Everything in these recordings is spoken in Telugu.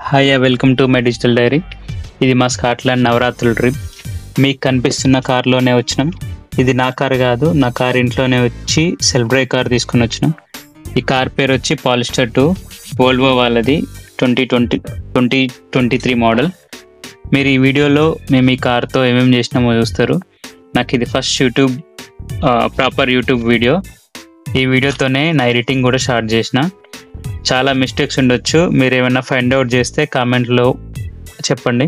Hi welcome to my digital diary. ఇది మా స్కాట్లాండ్ నవరాత్రుల ట్రిప్. మీకు కనిపిస్తున్న కార్లోనే వచ్చినాం. ఇది నా కార్ కాదు, నా కార్ ఇంట్లోనే వచ్చి సెల్ఫ్ డ్రైవ్ కార్ తీసుకుని వచ్చినాం. ఈ కార్ పేరు వచ్చి పాలిస్టర్ 2, వోల్వో వాళ్ళది 2023 మోడల్. మీరు ఈ వీడియోలో మేము ఈ కార్తో ఏమేమి చేసినామో చూస్తారు. నాకు ఇది ఫస్ట్ ప్రాపర్ యూట్యూబ్ వీడియో. ఈ వీడియోతోనే నా ఎడిటింగ్ కూడా స్టార్ట్ చేసిన. చాలా మిస్టేక్స్ ఉండొచ్చు, మీరు ఏమైనా ఫైండ్ అవుట్ చేస్తే కామెంట్లో చెప్పండి.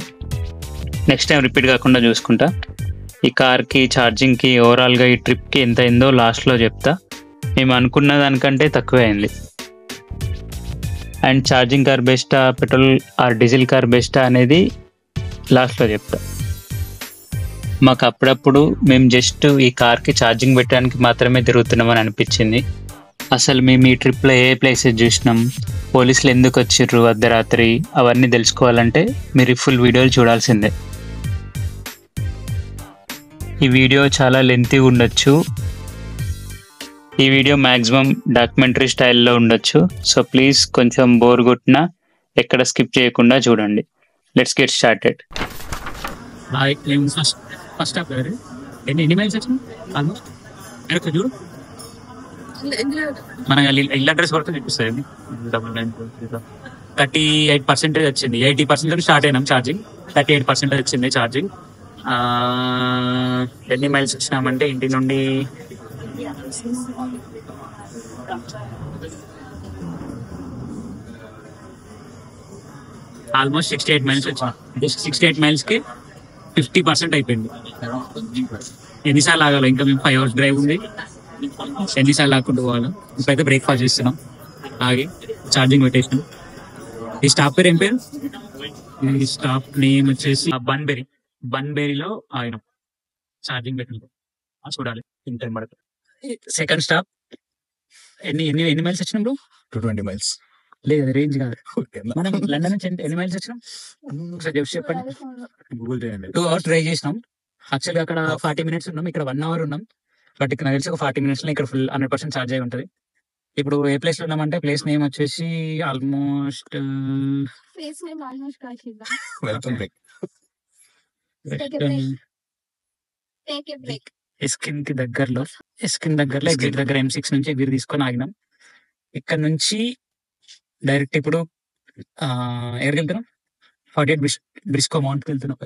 నెక్స్ట్ టైం రిపీట్ కాకుండా చూసుకుంటా. ఈ కార్కి ఛార్జింగ్కి ఓవరాల్గా ఈ ట్రిప్కి ఎంత అయిందో లాస్ట్లో చెప్తా. మేము అనుకున్న దానికంటే తక్కువే అయింది. అండ్ ఛార్జింగ్ కార్ బెస్టా, పెట్రోల్ ఆర్ డీజిల్ కార్ బెస్టా అనేది లాస్ట్లో చెప్తా. మాకు అప్పుడప్పుడు మేము జస్ట్ ఈ కార్కి ఛార్జింగ్ పెట్టడానికి మాత్రమే తిరుగుతున్నామని అనిపించింది. అసలు మేము ఈ ట్రిప్లో ఏ ప్లేసెస్ చూసినాం, పోలీసులు ఎందుకు వచ్చిర్రు అర్ధరాత్రి, అవన్నీ తెలుసుకోవాలంటే మీరు ఫుల్ వీడియోలు చూడాల్సిందే. ఈ వీడియో చాలా లెంతీ ఉండొచ్చు. ఈ వీడియో మ్యాక్సిమం డాక్యుమెంటరీ స్టైల్లో ఉండొచ్చు. సో ప్లీజ్ కొంచెం బోర్ కొట్టినా ఎక్కడ స్కిప్ చేయకుండా చూడండి. Let's get started. ఫస్ట్ ఎన్ని మైల్స్ వచ్చినాయి ఆల్మోస్ట్ చూడు. మన ఇల్లు అడ్రస్ వరకు చూపిస్తుంది. 38% వచ్చింది. 80% స్టార్ట్ అయినాం ఛార్జింగ్. 38% వచ్చింది ఛార్జింగ్. ఎన్ని మైల్స్ వచ్చినామంటే ఇంటి నుండి ఆల్మోస్ట్ 68 మైల్స్ వచ్చినాం. జస్ట్ 68 మైల్స్కి 50% అయిపోయింది. ఎన్నిసార్లు ఆగాలి? ఇంకా మేము 5 hours డ్రైవ్ ఉంది. ఎన్నిసార్లు ఆకుంటూ పోవాలి. ఇప్పుడైతే బ్రేక్ఫాస్ట్ చేస్తున్నాం, ఆగి ఛార్జింగ్ పెట్టేసినాం. ఈ స్టాప్ పేరు ఏం పేరు? ఈ స్టాప్ నేమ్ వచ్చేసి బన్బెరీలో ఆగినాం. ఛార్జింగ్ పెట్టినాం. చూడాలి ఇంత టైం పడుతుంది. సెకండ్ స్టాప్ ఎన్ని మైల్స్ వచ్చినాం బ్రో? 220 miles. లేదు, రేంజ్ కాదు. మనం లండన్ నుంచి ఎన్ని మైల్స్ వచ్చినాం ఒకసారి చెప్పండి. గూగుల్ చేయండి. 2 hours డ్రైవ్ చేసినాం. యాక్చువల్గా అక్కడ 40 minutes ఉన్నాం, ఇక్కడ 1 hour ఉన్నాం. బట్ ఇక్కడ నాకు తెలిసి ఒక 40 minutes లో ఇక్కడ ఫుల్ 100% ఛార్జ్ అయి ఉంటుంది. ఇప్పుడు ఏ ప్లేస్ లో ఉన్నామంటే ప్లేస్ నేమ్ వచ్చేసి ఆల్మోస్ట్ వెల్కమ్ బ్రేక్. ఎస్కిన్ దగ్గరలో ఎగ్జిట్ దగ్గర M6 నుంచి ఎగ్జిట్ తీసుకొని ఆగినాం. ఇక్కడ నుంచి డైరెక్ట్ ఇప్పుడు ఎక్కడికి వెళ్తున్నాం? 48 బ్రిస్కో మౌంట్కి వెళ్తున్నాం.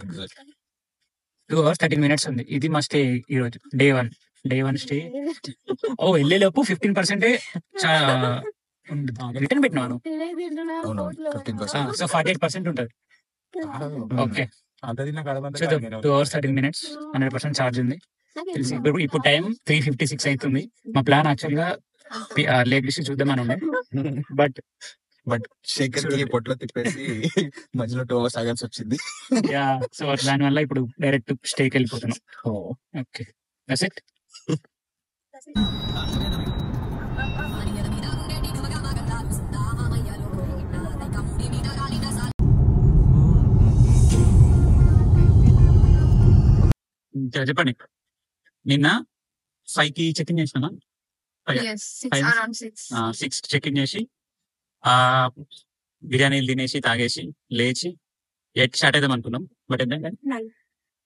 2 hours 13 minutes ఉంది. ఇది మా స్టే ఈరోజు డే వన్ స్టే. వెళ్ళేలోపు 15% రిటర్న్ పెట్టినాను. సో 48% ఉంటుంది. ఓకే, 2 hours 13 minutes 100% ఛార్జ్ ఉంది. ఇప్పుడు టైం 3:56 అవుతుంది. మా ప్లాన్ యాక్చువల్ గా లేక్ డిస్ట్రిక్ట్ చూద్దామని ఉండే, బట్ శేఖర్ కి పొట్లో తిప్పేసి మధ్యలో 2 hours ఆగాల్సి వచ్చింది. సో దాని వల్ల ఇప్పుడు డైరెక్ట్ స్టేకి వెళ్ళిపోతున్నాం. Okay, that's it. చెప్పండి. నిన్న 5కి చెక్ ఇన్ చేసినామా? 6 చెక్ ఇన్ చేసి బిర్యానీలు తినేసి తాగేసి లేచి 8 స్టార్ట్ అవుదాం అనుకున్నాం. బట్ ఏంటంటే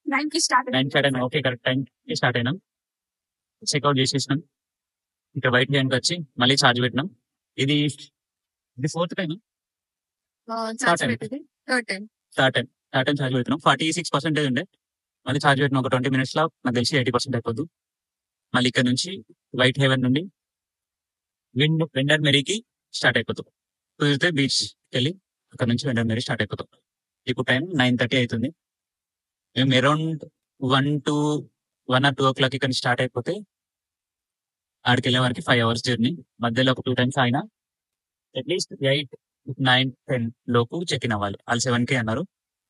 9 స్టార్ట్ అయినా. ఓకే, కరెక్ట్ టైంకి స్టార్ట్ అయినాం. చెక్అవుట్ చేసేసినాం. ఇక్కడ వైట్ ల్యాండ్కి వచ్చి మళ్ళీ ఛార్జ్ పెట్టినాం. ఇది 4th time third time charge పెట్టినాం. 46% ఉండే. మళ్ళీ ఛార్జ్ పెట్టిన ఒక 20 minutes లో నాకు తెలిసి 80% అయిపోద్దు. మళ్ళీ ఇక్కడ నుంచి వైట్ హెవెన్ నుండి వెండర్ మెరీకి స్టార్ట్ అయిపోతాం. కుదిరితే బీచ్ వెళ్ళి అక్కడ నుంచి వెండర్ మెరీ స్టార్ట్ అయిపోతాం. ఇప్పుడు టైం 9:30 అవుతుంది. మేము అరౌండ్ 1 or 2 o'clock ఇక్కడ స్టార్ట్ అయిపోతే ఆడికి వెళ్ళే వారికి 5 hours జర్నీ. మధ్యలో ఒక 2 times అయినా అట్లీస్ట్ 8, 9, 10 లోపు చెక్ ఇన్ అవ్వాలి. వాళ్ళు 7కి అన్నారు.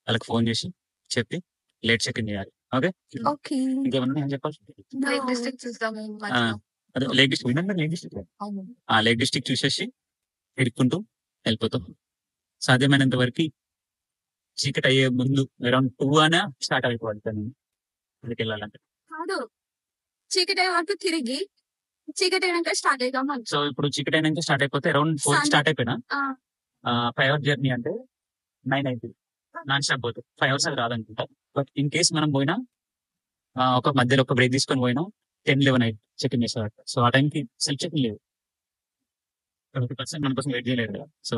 వాళ్ళకి ఫోన్ చేసి చెప్పి లేట్ చెక్ ఇన్ చేయాలి. ఓకే, ఇంకేమన్నా నేను చెప్పాలి? అదే లేక్ డిస్ట్రిక్ట్ చూసేసి తిరుక్కుంటూ వెళ్ళిపోతాం. సాధ్యమైనంత వరకు చీకటి అయ్యే ముందు అరౌండ్ 2 అయినా స్టార్ట్ అయిపోవాలి. అక్కడికి వెళ్ళాలంటే చీకటి అయినాక స్టార్ట్ అవుతాం. సో ఇప్పుడు చీకటి అయినాక స్టార్ట్ అయిపోతే అరౌండ్ 4 స్టార్ట్ అయిపోయినా 5 hours జర్నీ అంటే 9 నాన్ స్టాప్ పోతుంది 5 hours అది రాదనుకుంటా. బట్ ఇన్ కేస్ మనం పోయినా ఒక మధ్యలో ఒక బ్రేక్ తీసుకొని పోయినా 10-11 అయితే చెక్ ఇన్ చేస్తారు. సో ఆ టైంకి సెల్ఫ్ చెక్ లేదు, 20% మన కోసం వెయిట్ చేయలేదు కదా. సో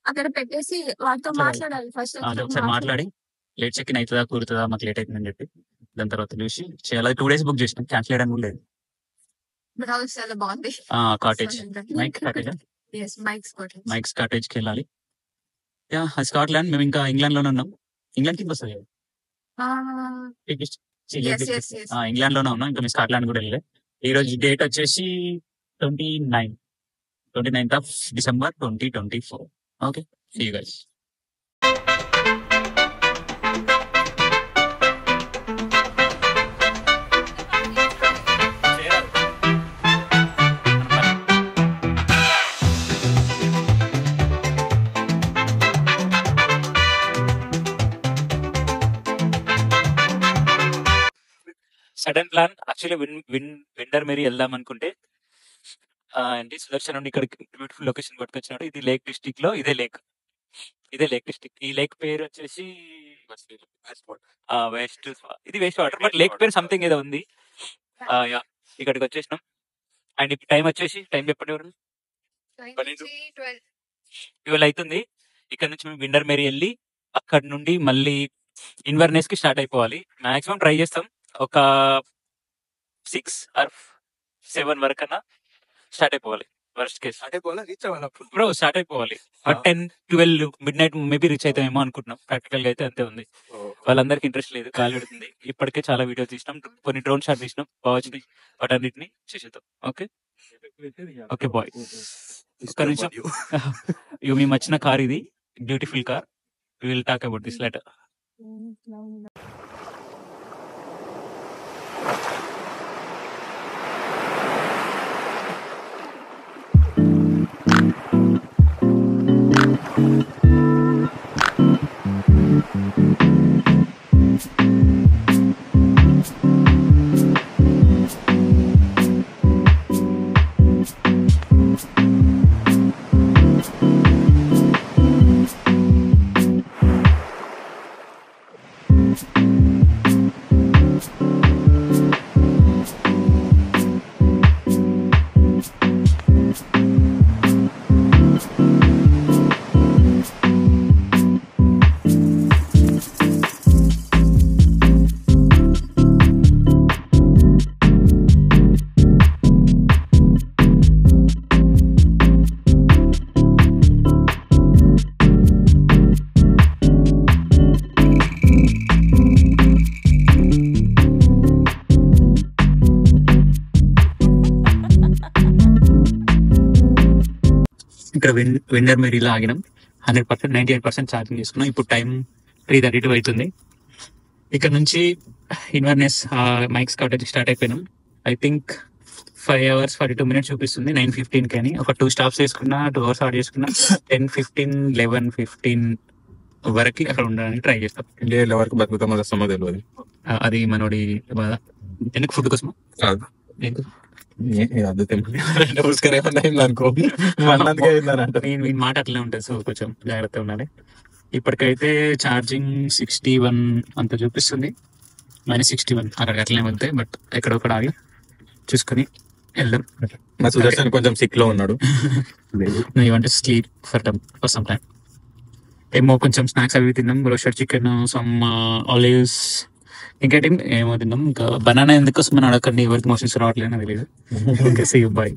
అక్కడ పెట్టేసి వాటితో ఒకసారి మాట్లాడాలి ఫస్ట్. అది ఒకసారి మాట్లాడి లేట్ చెక్ ఇన్ అవుతుందా కూరుతుందా మాకు లేట్ అవుతుందని చెప్పి దాని తర్వాత చూసి చేయాలి. 2 days బుక్ చేసినాం, క్యాన్సిల్ చేయడం కూడా లేదు. బట్ హౌస్ చాలా బాగుంది. Cottage Mike cottage is Mike's కూడా. మైక్స్ కాటేజ్కి వెళ్ళాలి. Yeah Scotland. మేము ఇంకా ఇంగ్లాండ్ లోనే ఉన్నాం. ఇంగ్లాండ్ కింద వస్తుంది కదా yes yes yes. ఇంగ్లాండ్ లోనే ఉన్నాం. ఇంకా మేము స్కాట్లాండ్ కూడా వెళ్ళలేదు. ఈ రోజు డేట్ వచ్చేసి 29th of December 2024. Okay, see you guys. Sudden plan actually Windermere వెళ్దాం అనుకుంటే ఏంటి సుదర్శన్ నుండి ఇక్కడికి బ్యూటిఫుల్ లొకేషన్ పట్టుకొచ్చినట్టు. ఇది లేక్ డిస్టిక్ లో ఇదే లేక్ డిస్టిక్. ఈ లేక్ పేరు వచ్చేసి వెస్ట్. ఇది వేస్ట్ వాటర్ బట్ లేక్ పేరు సంథింగ్ ఏదో ఉంది. యా ఇక్కడికి వచ్చేసినాం. అండ్ ఇప్పుడు టైం వచ్చేసి టైం చెప్పండి ఎవరు 12 అవుతుంది. ఇక్కడ నుంచి మేము విండర్ మేరీ వెళ్ళి అక్కడ నుండి మళ్ళీ ఇన్వర్నెస్ కి స్టార్ట్ అయిపోవాలి. మాక్సిమం ట్రై చేస్తాం ఒక 6 or 7 వరకన్నా స్టార్ట్ అయిపోవాలి. వర్స్ట్ కేస్ బ్రో స్టార్ట్ అయిపోవాలి. 10-12 midnight మేబీ రీచ్ అవుతామేమో అనుకుంటున్నాం. ప్రాక్టికల్ గా అయితే అంతే ఉంది. వాళ్ళందరికీ ఇంట్రెస్ట్ లేదు, కాల్ పెడుతుంది. ఇప్పటికే చాలా వీడియోస్ తీసినాం, కొన్ని డ్రోన్ షాట్ తీసినాం, బాగా వచ్చినాయి. వాటన్నిటిని చేసేద్దాం. Okay okay bye. ఒక్క నిమిషం. ఇవి మేము వచ్చిన కార్ ఇది, beautiful car. We will talk about this letter. ఇక్కడ విండర్ మేరీలో ఆగినాం. 100% 98% ఛార్జింగ్ చేసుకున్నాం. ఇప్పుడు టైం 3:32 అవుతుంది. ఇక్కడ నుంచి ఇన్వర్నెస్ మైక్స్ కాటేజ్ స్టార్ట్ అయిపోయినాం. ఐ థింక్ 5 hours 42 minutes చూపిస్తుంది. 9:15 కానీ ఒక 2 stops వేసుకున్నా, 2 hours ఆడ్ చేసుకున్నా 10:15 11:15 వరకు అక్కడ ఉండడానికి ట్రై చేస్తాం. ఇండియా వరకు బతుకుతామో వస్తామో తెలియదు. అది మనోడి బాధ. ఎందుకు ఫుడ్ కోసమా? మాట అట్లనే ఉంటుంది. సో కొంచెం జాగ్రత్తగా ఉండాలి. ఇప్పటికైతే ఛార్జింగ్ 61 అంత చూపిస్తుంది. -61 అక్కడ అట్లనే వెళ్తాయి. బట్ ఎక్కడొక్కడ ఆగి చూసుకుని వెళ్దాం. మా సుదర్శన్ కొంచెం సిక్ లో ఉన్నాడు. You want to sleep for some time. ఏమో కొంచెం స్నాక్స్ అవి తిన్నాం. రోస్టెడ్ చికెన్, సమ్ ఆలివ్స్, ఇంకేంటి ఏమో తిన్నాం. ఇంకా బనానా ఎందుకోసం అని అడగండి, ఎవరికి మోషన్స్ రావట్లేదు నాకు తెలియదు. ఇంకా సీ యు బై.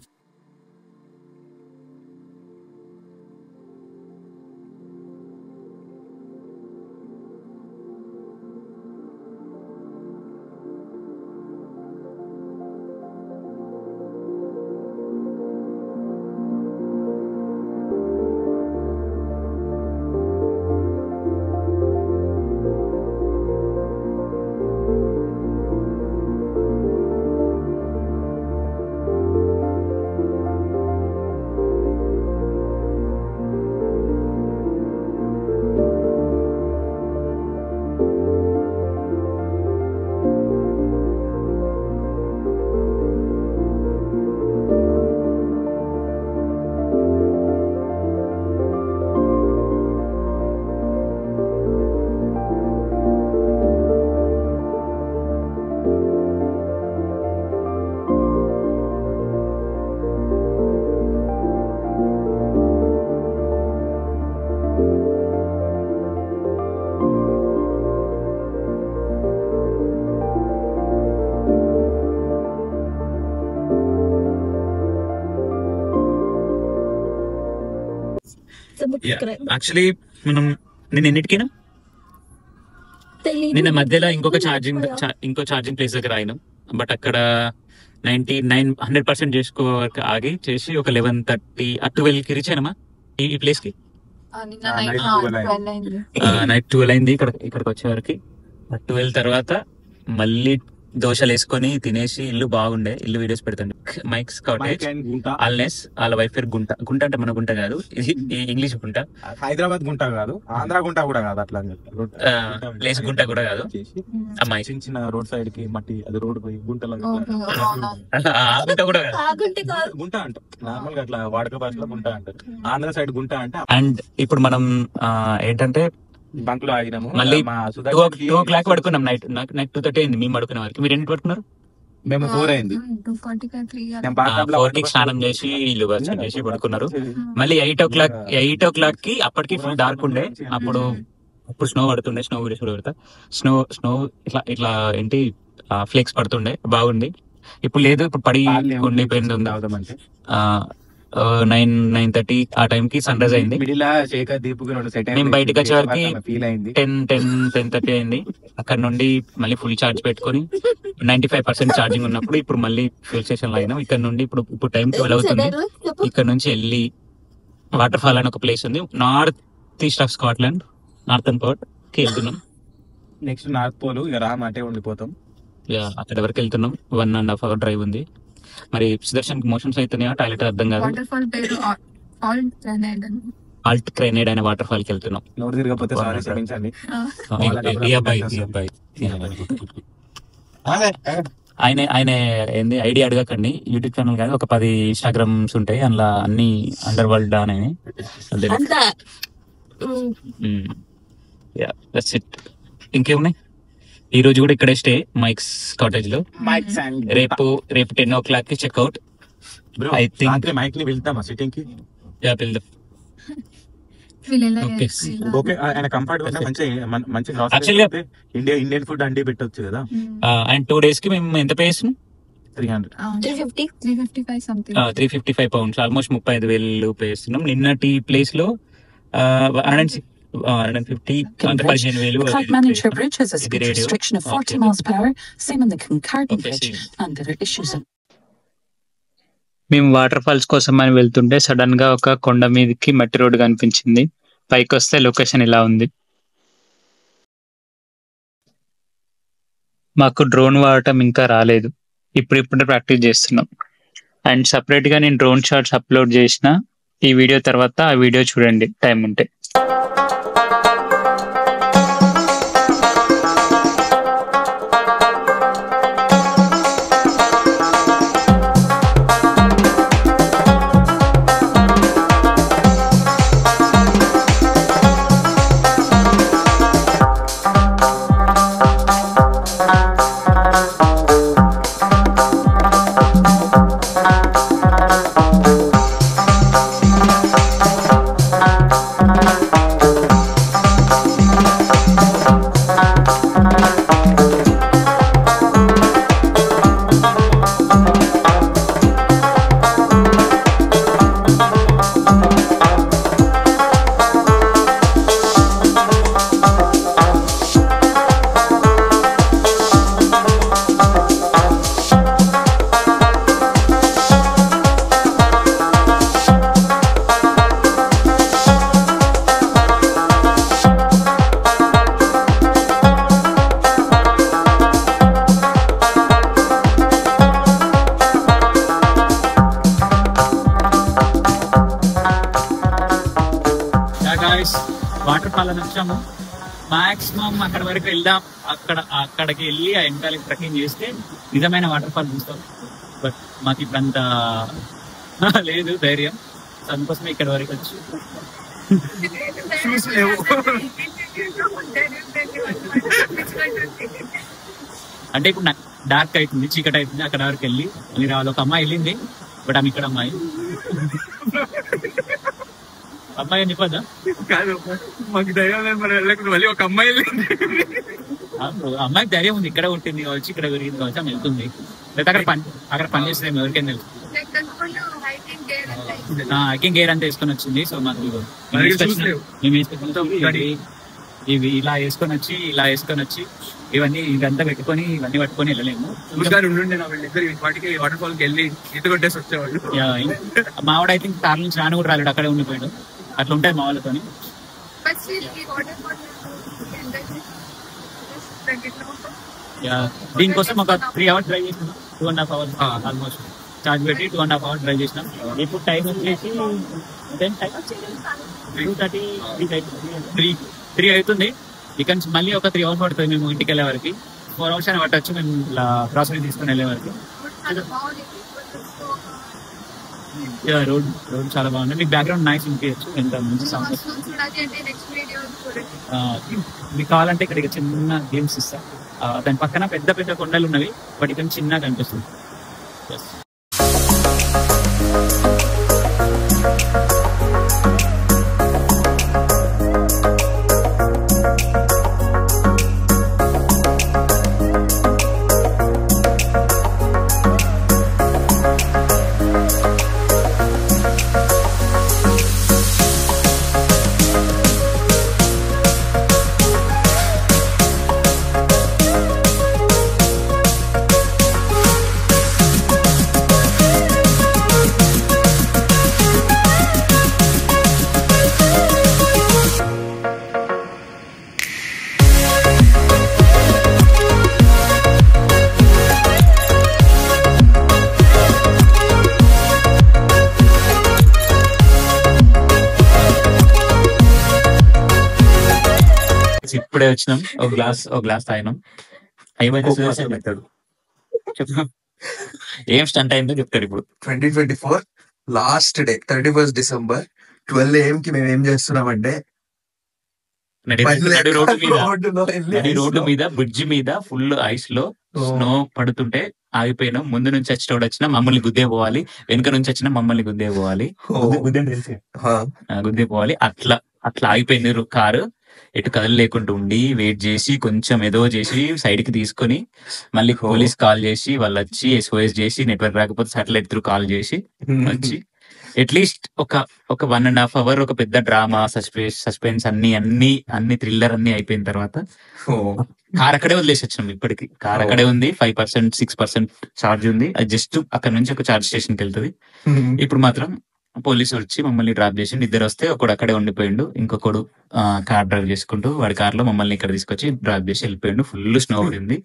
యాక్చువల్లీ మనం నేను ఎన్నిటికైనా నిన్న మధ్యలో ఇంకో ఛార్జింగ్ ప్లేస్ దగ్గర అయినాం. బట్ అక్కడ 100% చేసుకోవరకు ఆగి చేసి ఒక 11:30 12కి రీచ్ అయినామా ఈ ప్లేస్ కి. నైట్ 12 అయింది ఇక్కడికి వచ్చేవరకు. 12 తర్వాత మళ్ళీ దోశలు వేసుకొని తినేసి ఇల్లు బాగుండే. ఇల్లు వీడియోస్ పెడుతుండే. మైక్స్ కాటేజ్ అల్నెస్ వాళ్ళ వైఫ్ పేరు గుంట. గుంట అంటే మన గుంట కాదు, ఇది ఇంగ్లీష్ గుంట. హైదరాబాద్ గుంట కాదు, ఆంధ్ర గుంట కూడా కాదు, అట్లా ప్లేస్ గుంట కూడా కాదు. అమ్మాయి చిన్న చిన్న రోడ్ సైడ్ కి మట్టి అది రోడ్ పోయి గుంటలో గుంట కూడా కాదు, గుంట అంట నార్మల్ గా అట్లా వాడక భాషలో గుంట అంటారు. ఆంధ్ర సైడ్ గుంట అంటే. అండ్ ఇప్పుడు మనం ఏంటంటే బంక్ లో ఆగినాము. మళ్ళీ 2 o'clock పడుకున్నాం. నైట్ 2:30 అయింది మేము పడుకునే వరకు. మీరు ఎన్ని పడుకున్నారు? మేము 4 అయింది. 4 కి స్నానం చేసి ఇల్లు చేసి పడుకున్నారు. మళ్ళీ 8 o'clock కి అప్పటికి ఫుల్ డార్క్ ఉండే. అప్పుడు స్నో పడుతుండే. స్నో వీడియోస్ కూడా పెడతా. స్నో ఇట్లా ఏంటి ఫ్లేక్స్ పడుతుండే, బాగుంది. ఇప్పుడు లేదు, ఇప్పుడు పడి ఉండిపోయింది. 9:30 ఆ టైం కి సన్ రైజ్ అయింది. మేము బయటకు వచ్చేవారికి 10:30 అయింది. అక్కడ నుండి మళ్ళీ ఫుల్ ఛార్జ్ పెట్టుకుని 95% ఛార్జింగ్ ఉన్నప్పుడు ఇప్పుడు మళ్ళీ ఫ్యూల్ స్టేషన్ లో అయినాం. ఇక్కడ నుండి ఇప్పుడు టైం 12 అవుతుంది. ఇక్కడ నుంచి వెళ్ళి వాటర్ ఫాల్ అని ఒక ప్లేస్ ఉంది, north east of Scotland, northern part కి వెళ్తున్నాం. నెక్స్ట్ నార్త్ పోల్ ఇక రామంటే ఉండిపోతాం. అక్కడ వరకు వెళ్తున్నాం. 1.5 hour డ్రైవ్ ఉంది. మరి సుదర్శన్ మోషన్స్ అయితున్నాయా, టాయిలెట్ అర్థం కాదు. ఆల్ట్ క్రైనేడ్ అనే వాటర్ ఫాల్ కి వెళ్తున్నాం. ఆయన ఏంది ఐడియా అడగకండి, యూట్యూబ్ ఛానల్ కాదు, ఒక 10 Instagrams ఉంటాయి, అందులో అన్ని అండర్ వరల్డ్ అనేవి. ఇంకేమున్నాయి? ఈ రోజు కూడా ఇక్కడే స్టే, మైక్స్ కాటేజ్ లో. రేపు 10 o'clock కి చెక్అవుట్. ఐ థింక్ మైక్ ని వెళ్తామా సిట్టింగ్ కి? వెళ్దాం. ఇండియన్ ఫుడ్ అండి పెట్టొచ్చు కదా. అండ్ 2 days కి మేము ఎంత పే చేస్తున్నాం? 355 pounds, ఆల్మోస్ట్ 35,000 పే చేస్తున్నాం. నిన్నటి ప్లేస్ లో 150 15,000. The Clyde Manager Bridge has a speed restriction of 40 miles per hour, same on the Kincardine Bridge, and there are issues. మేము వాటర్ ఫాల్స్ కోసం అని వెళ్తుంటే సడన్ గా ఒక కొండ మీదకి మట్టి రోడ్డు కనిపించింది. పైకి వస్తే లొకేషన్ ఇలా ఉంది. మాకు డ్రోన్ వాడటం ఇంకా రాలేదు, ఇప్పుడే ప్రాక్టీస్ చేస్తున్నాం. అండ్ సపరేట్ గా నేను డ్రోన్ షాట్స్ అప్లోడ్ చేసిన. ఈ వీడియో తర్వాత ఆ వీడియో చూడండి టైం ఉంటే. వాటర్ ఫాల్ అని వచ్చాము. మాక్సిమం అక్కడ వరకు వెళ్దాం. అక్కడికి వెళ్ళి ఆ వెనకాలకి ట్రెక్కింగ్ చేస్తే నిజమైన వాటర్ ఫాల్ చూస్తాం. బట్ మాకు ఇప్పుడంత లేదు ధైర్యం. అందుకోసమే ఇక్కడ వరకు వచ్చి అంటే ఇప్పుడు డార్క్ అవుతుంది, చీకటి అవుతుంది. అక్కడ వరకు వెళ్ళి మళ్ళీ రావాలి. ఒక అమ్మాయి వెళ్ళింది, బట్ ఆమె ఇక్కడ అమ్మాయి అని చెప్పదా? కాదు, మాకు ధైర్యం లేదు. మళ్ళీ ఒక అమ్మాయి అమ్మాయికి ధైర్యం ఉంది, ఇక్కడ ఉంటుంది కావచ్చు, ఇక్కడ పెరిగింది కావచ్చు, ఆమె వెళ్తుంది. లేదా అక్కడ పని చేస్తే ఎవరికైనా తెలుసు. హైకింగ్ గేర్ అంతా వేసుకొని వచ్చింది. సో మాకు మేము వేసుకొచ్చిన ఇవి ఇలా వేసుకొని వచ్చి ఇవన్నీ ఇదంతా పెట్టుకొని ఇవన్నీ పట్టుకొని వెళ్ళలేము. వాటికి వాటర్ ఫాల్ కి వెళ్ళి ఈత కొట్టేసి వచ్చేవాళ్ళు. మావాడు ఐ థింక్ కార్ నుంచి రాను కూడా రాలేడు, అక్కడే ఉండిపోయాడు. అట్లా ఉంటాయి మా వాళ్ళతో. దీనికోసం ఒక 3 hours డ్రైవ్ చేసినాం, 2.5 hours ఆల్మోస్ట్ చార్జ్ పెట్టి 2.5 hours డ్రైవ్ చేసినాం. ఇప్పుడు టైం వచ్చేసి 3 అవుతుంది. ఇక్కడ నుంచి మళ్ళీ ఒక 3 hours పడుతుంది మేము ఇంటికి వెళ్ళే వరకు. 4 hours అని పట్టచ్చు మేము ఇలా గ్రాసరీ తీసుకుని వెళ్ళే వరకు. రోడ్ చాలా బాగుంది. మీకు బ్యాక్గ్రౌండ్ నాయిస్ వినిపించచ్చు, ఎంత మంచి సౌండ్. మీకు కావాలంటే ఇక్కడ చిన్న గేమ్స్ ఇస్తా. దాని పక్కన పెద్ద పెద్ద కొండలు ఉన్నవి, బట్ ఇక్కడ చిన్నగా కనిపిస్తుంది. ఇప్పుడే వచ్చినాం, ఒక గ్లాస్ తాగినాం. చెప్తాడు ఏం స్టంట్ అయిందో చెప్తాడు ఇప్పుడు. 2024 last day 31st December 12 AM కి మేము ఏం చేస్తున్నామంటే రోడ్డు మీద బ్రిడ్జ్ మీద ఫుల్ ఐస్ లో స్నో పడుతుంటే ఆగిపోయినాం. ముందు నుంచి వచ్చినోడు వచ్చినా మమ్మల్ని గుద్దే పోవాలి, వెనుక నుంచి వచ్చినా మమ్మల్ని గుద్దే పోవాలి. గుద్దే పోవాలి. అట్లా ఆగిపోయింది కారు. ఎటు కదలలేకుండా ఉండి వెయిట్ చేసి కొంచెం ఏదో చేసి సైడ్ కి తీసుకొని మళ్ళీ పోలీస్ కాల్ చేసి వాళ్ళు వచ్చి SOS చేసి నెట్వర్క్ రాకపోతే సాటిలైట్ త్రూ కాల్ చేసి వచ్చి అట్లీస్ట్ ఒక 1.5 hour ఒక పెద్ద డ్రామా, సస్పెన్స్ అన్ని థ్రిల్లర్ అన్ని అయిపోయిన తర్వాత కార్ అక్కడే వదిలేసి వచ్చినాం. ఇప్పటికి కార్ అక్కడే ఉంది. 5% 6% ఛార్జ్ ఉంది. అది జస్ట్ అక్కడ నుంచి ఒక ఛార్జ్ స్టేషన్ కి వెళ్తుంది. ఇప్పుడు మాత్రం పోలీసులు వచ్చి మమ్మల్ని డ్రాప్ చేసి, ఇద్దరు వస్తే ఒకడు అక్కడే ఉండిపోయిండు, ఇంకొకడు కార్ డ్రైవ్ చేసుకుంటూ వాడి కార్ లో మమ్మల్ని ఇక్కడ తీసుకొచ్చి డ్రాప్ చేసి వెళ్ళిపోయిండు. ఫుల్ స్నో ఉంది.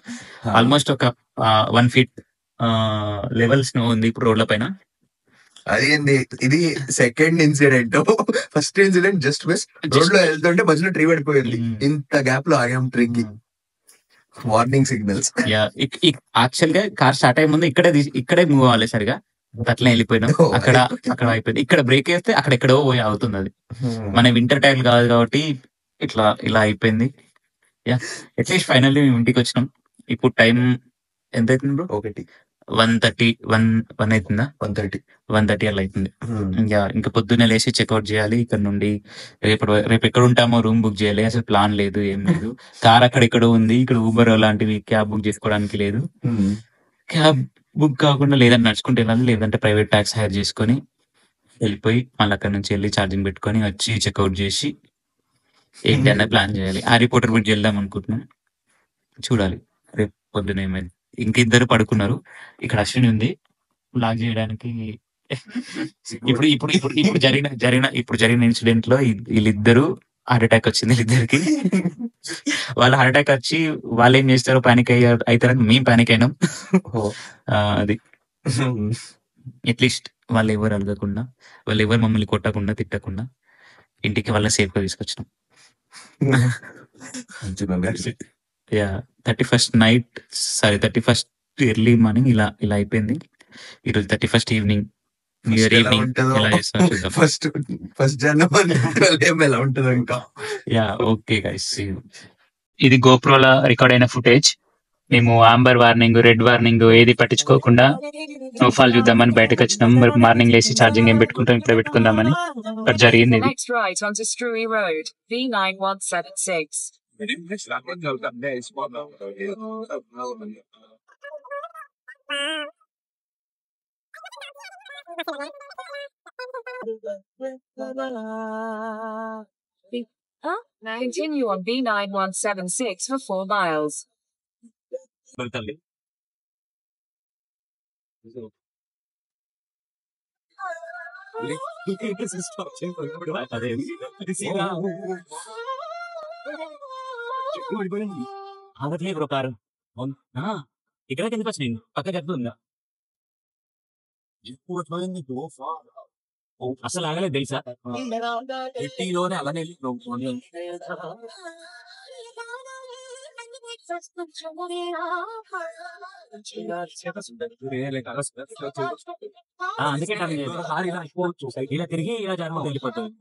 ఆల్మోస్ట్ ఒక 1 feet లెవెల్ స్నో ఉంది ఇప్పుడు రోడ్ల పైన. అదేంది ఇది second incident. First incident just miss, road లో వెళ్తుంటే మధ్యలో ట్రీ పడిపోయింది. ఇంత గ్యాప్ లో ఆగాం ట్రీకి. Warning signals. యాక్చువల్ గా కార్ స్టార్ట్ అయ్యే ముందు ఇక్కడే మూవ్ అవ్వాలి సరిగా, అట్లా వెళ్ళిపోయినాం. అక్కడ అయిపోయింది. ఇక్కడ బ్రేక్ వేస్తే అక్కడ ఎక్కడో పోయి అవుతుంది. అది మన వింటర్ టైం కాదు కాబట్టి ఇలా అయిపోయింది. అట్లీస్ట్ ఫైనల్లీ మేము ఇంటికి వచ్చినాం. ఇప్పుడు టైం ఎంత అవుతుంది బ్రో? 1:30 అవుతుందా? 1:30 అలా అవుతుంది. ఇంకా పొద్దున్నే లేచి చెక్అవుట్ చేయాలి. ఇక్కడ నుండి రేపు ఎక్కడ ఉంటామో రూమ్ బుక్ చేయాలి. అసలు ప్లాన్ లేదు, ఏం లేదు. కార్ అక్కడెక్కడో ఉంది. ఇక్కడ ఊబర్ లాంటివి క్యాబ్ బుక్ చేసుకోవడానికి లేదు. క్యాబ్ బుక్ కాకుండా లేదని నడుచుకుంటే వెళ్ళాలి, లేదంటే ప్రైవేట్ ట్యాక్సీ హైర్ చేసుకొని వెళ్ళిపోయి మళ్ళీ అక్కడ నుంచి వెళ్ళి ఛార్జింగ్ పెట్టుకొని వచ్చి చెక్అవుట్ చేసి ఏంటి అన్న ప్లాన్ చేయాలి. హ్యారీ పాటర్ బ్రిడ్జ్ వెళ్దాం అనుకుంటున్నాం, చూడాలి రేపు పొద్దున ఏమైంది. ఇంకిద్దరు పడుకున్నారు. ఇక్కడ అశ్విని ఉంది బ్లాగ్ చేయడానికి. ఇప్పుడు జరిగిన ఇన్సిడెంట్ లో వీళ్ళిద్దరు హార్ట్ అటాక్ వచ్చింది. వీళ్ళిద్దరికి వాళ్ళ హార్ట్ అటాక్ వచ్చి వాళ్ళు ఏం చేస్తారో పానిక్ అవుతారని మేము పానిక్ అయినాం. అది అట్లీస్ట్ వాళ్ళు ఎవరు అడగకుండా, వాళ్ళు ఎవరు మమ్మల్ని కొట్టకుండా తిట్టకుండా ఇంటికి వాళ్ళని సేఫ్ గా తీసుకొచ్చినాం. 31st ఎర్లీ మార్నింగ్ ఇలా అయిపోయింది. ఈరోజు 31st evening, new year evening ఎలా చేస్తాం చూద్దాం. ఫస్ట్ జనవరి ఎలా ఉంటుందో ఇంకా. ఓకే గైస్, ఇది గోప్రోలో రికార్డ్ అయిన ఫుటేజ్. మేము ఆంబర్ వార్నింగ్, రెడ్ వార్నింగ్ ఏది పట్టించుకోకుండా స్నోఫాల్ చూద్దామని బయటకు వచ్చినాం. మరి మార్నింగ్ లేసి ఛార్జింగ్ ఏం పెట్టుకుంటాం, ఇప్పుడే పెట్టుకుందామని. ఇక్కడ జరిగింది ఇది. Next right onto Struy Road, B9176. Continue on B9176 for 4 miles. తల్లి అవ్వట్లేదు బ్రో కారు. ఇక్కడ ఎందుకు వచ్చింది పక్క గట్టు ఉందా అసలు ఆగలేదు తెలుసా ఎట్టిలోనే అలానే అందుకే ఇలా తిరిగి ఇలా జన్మ వెళ్ళిపోతుంది.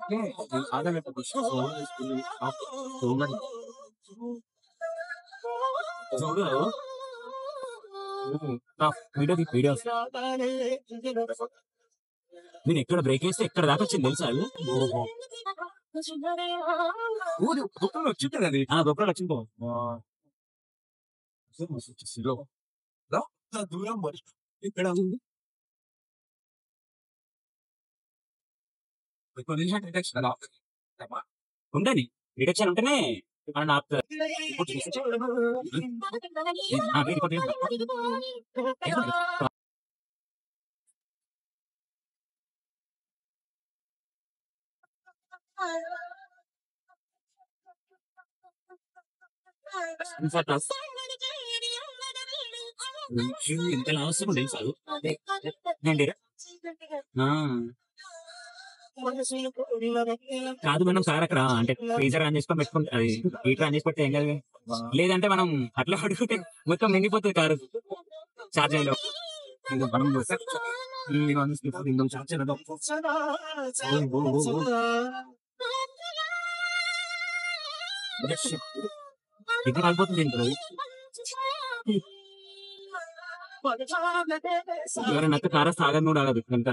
చూడు వీడియో నేను ఎక్కడ బ్రేక్ వేస్తే ఎక్కడ దాకా వచ్చింది తెలుసా అది గొప్పలు వచ్చింది దూరం ఇక్కడ ఉండని డిటెక్షన్ ఉంటేనే మనం ఆపుతారు. ఎంత అవసరం తెలుసు కాదు మనం సార్ అక్కడ అంటే ఫ్రీజర్ ఆన్ చేసుకొని పెట్టుకుంటే అది హీటర్ ఆన్ చేసి పెడితే ఏం కాదు. లేదంటే మనం అట్లా పడుకుంటే మొత్తం నిండిపోతుంది కారు చార్జ్ అయ్యలో. ఇది కాలిపోతుంది ఎవరైనా కారా సాగర్ కూడా ఆగదు ఎంత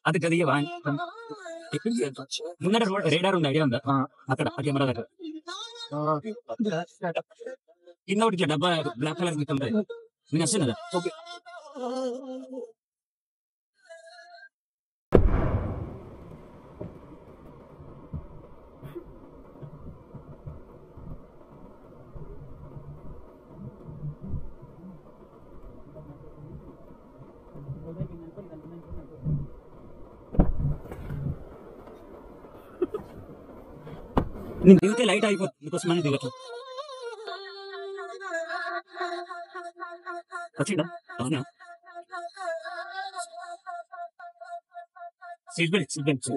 అది గదిగా ముందర రేడార్ ఉంది ఐడియా ఉందా అక్కడ కెమెరా దగ్గర కింద ఒకటి ఇట్లా డబ్బా బ్లాక్ కలర్ ఉంటుంది నేను వస్తుంది కదా నేను దిగితే లైట్ అయిపోతుంది అందుకోసం అని దిగట్లా వచ్చిందా అవునా సీట్ బెల్ట్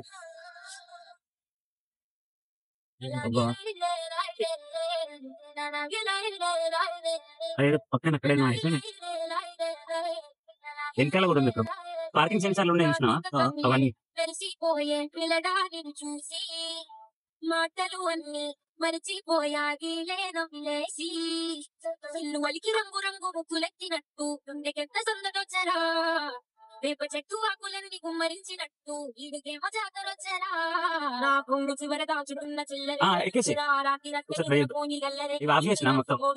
అదే పక్కన ఎక్కడైనా అయిపోయినా వెనకాల కూడా ఉంది ఇక్కడ పార్కింగ్ సెన్సార్లు ఉన్నాయి చూసినా అవన్నీ మాటలు అన్ని మరిచిపోయాగి లేసి ఇల్లు వలికి రంగు రంగు ముగ్గులెత్తినట్టు గుండెకెంత సందడొచ్చరా వేప చెట్టు ఆకులన్నీ గుమ్మరించినట్టు ఈడికేమో జాతరొచ్చరా నా కొంగు చివర దాచుకున్న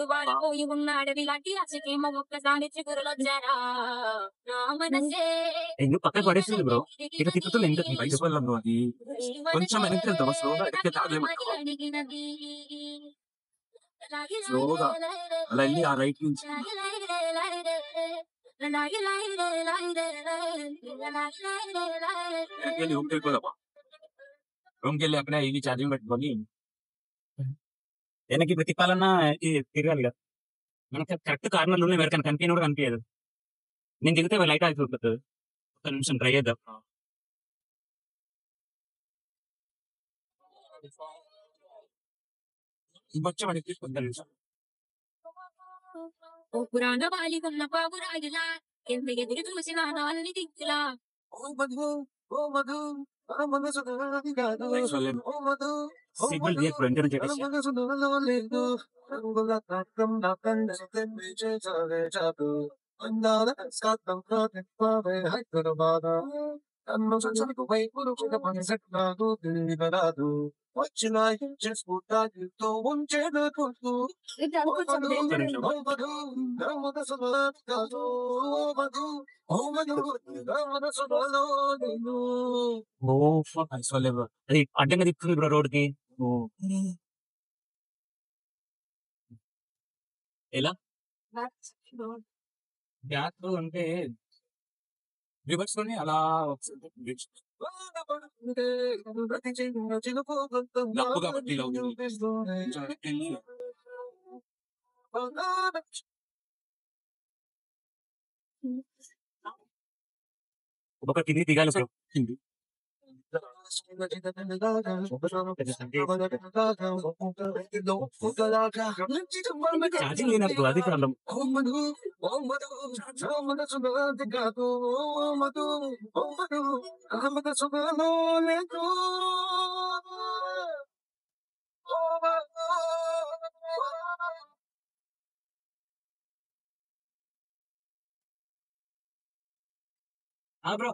చిల్లరపోయి ఉన్న అడవి లాంటి అసకేమో ఒక్కసారి చిగురులొచ్చారా నా మనసే ఎందుకు పక్కన పడేస్తుంది బ్రో ఇక తిప్పుతుంది ఎందుకు కొంచెం స్లోగా అలా వెళ్ళి ఆ రైట్ నుంచి రూమ్కి వెళ్ళి అక్కడ ఇది ఛార్జింగ్ పెట్టుకొని వెనక్కి ప్రతిపాలన్నా తిరగాలి కదా మనకి కరెక్ట్ కార్నర్లు ఉన్నాయి ఎవరికైనా కనిపించని కూడా కనిపించదు. నేను దిగితే లైట్ ఆగిపోతుంది. ఒక నిమిషం ట్రై చేద్దాం. ఇంకొచ్చామని తీసుకుంటాను నిమిషం ఓ పురాణ బాలికున్న బాబురాయిలా ఎందుకు ఎదురు చూసిన నాన్ని దిక్కులా సిగ్నల్ తీయకు వెంటనే చెప్పేసి వచ్చిన చేసుకుంటూ ఉంచేదకుంటూ ఇది కొంచెం danger oh fuck, I saw liver. అది అడ్డంగా తిప్పుతుంది బ్రో రోడ్ కి. ఓ ఎలా బ్యాక్ అంటే రివర్స్ లోనే అలా వస్తుంది. లప్పు కాబట్టి ఇలా అవుతుంది. ఒక కింది దిగాలి బ్రో. కింది ఛార్జింగ్ లేనప్పుడు అది ప్రాబ్లం. బ్రో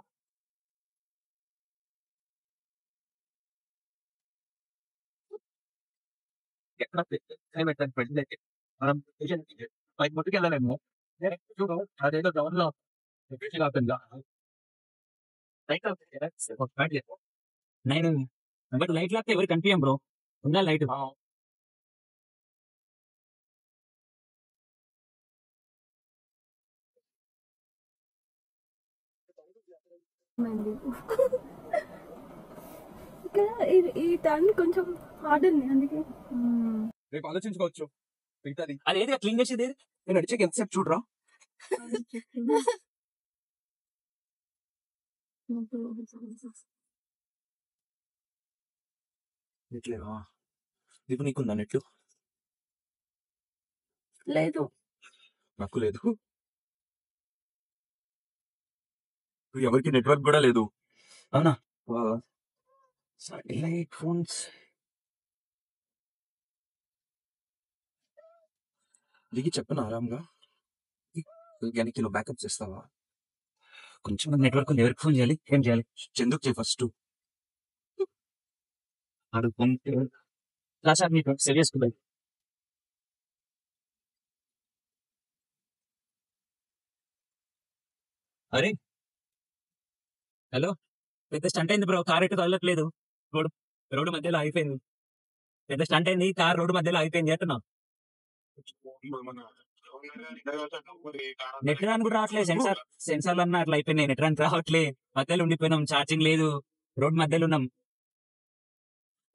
ఎక్కడ పెట్టాను పెట్టలేదు మనం పైకి మొట్టుకు వెళ్ళలేము. చూడు అదేదో గ్రౌండ్ లో కాకుండా నేను బట్ లైట్ లేకపోతే ఎవరు కనిపించాం బ్రో. ఉందా లైట్? ఈ టర్న్ కొంచెం హార్డ్ ఉంది అందుకే రేపు ఆలోచించుకోవచ్చు. మిగతాది అదేది క్లీన్ చేసేది ఏది? నేను అడిచాక ఎంతసేపు చూడరా. నెట్లేవా దీపు నీకుందా నెట్లు? లేదు నాకు లేదు. ఎవరికి నెట్వర్క్ కూడా లేదు. అవునా? సాటిలైట్ ఫోన్స్ దిగి చెప్పను ఆరాంగా. వెనక్కి నువ్వు బ్యాకప్ చేస్తావా? కొంచెం నెట్వర్క్ ఉంది. ఎవరికి ఫోన్ చేయాలి? ఏం చేయాలి? చందుకు చేయి ఫస్ట్. అడుగుతుంటే సార్ మీకు సేవ్ చేసుకుందాం. అరే హలో, పెద్ద స్టంట్ అయింది బ్రో. కార్ ఎటు తగలట్లేదు. రోడ్డు మధ్యలో ఆగిపోయింది. పెద్ద స్టంట్ అయింది. కార్ రోడ్డు మధ్యలో ఆగిపోయింది అంటున్నా. నెట్ రాన్ కూడా రావట్లేదు. సెన్సార్లు అన్నా అట్లా అయిపోయినాయి. నెట్ రాన్ రావట్లే. మధ్యలో ఉండిపోయినాం. ఛార్జింగ్ లేదు. రోడ్ మధ్యలో ఉన్నాం.